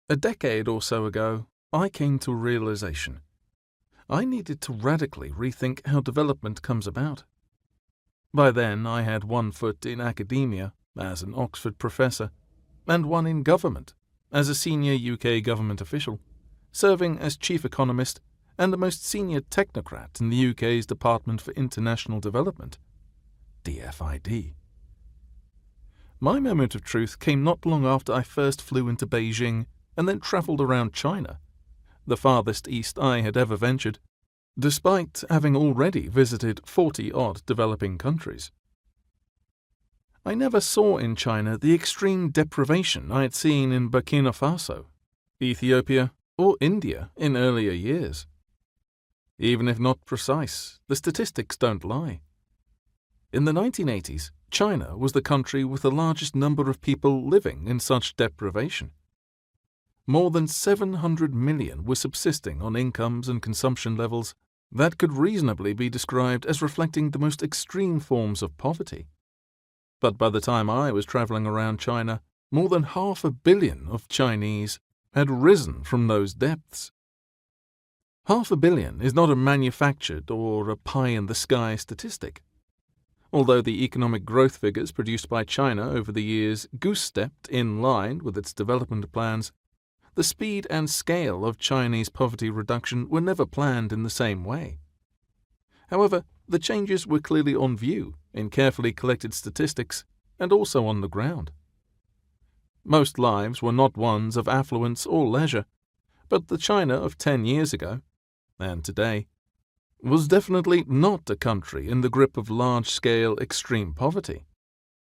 A decade or so ago, I came to a realization. I needed to radically rethink how development comes about. By then, I had one foot in academia as an Oxford professor, and one in government as a senior UK government official, serving as chief economist and the most senior technocrat in the UK's Department for International Development, DFID. My moment of truth came not long after I first flew into Beijing and then travelled around China, the farthest east I had ever ventured, despite having already visited 40-odd developing countries. I never saw in China the extreme deprivation I had seen in Burkina Faso, Ethiopia, or India in earlier years. Even if not precise, the statistics don't lie. In the 1980s, China was the country with the largest number of people living in such deprivation. More than 700 million were subsisting on incomes and consumption levels that could reasonably be described as reflecting the most extreme forms of poverty. But by the time I was traveling around China, more than 500 million of Chinese had risen from those depths. 500 million is not a manufactured or a pie-in-the-sky statistic. Although the economic growth figures produced by China over the years goose-stepped in line with its development plans, the speed and scale of Chinese poverty reduction were never planned in the same way. However, the changes were clearly on view in carefully collected statistics and also on the ground. Most lives were not ones of affluence or leisure, but the China of 10 years ago, and today, was definitely not a country in the grip of large-scale extreme poverty.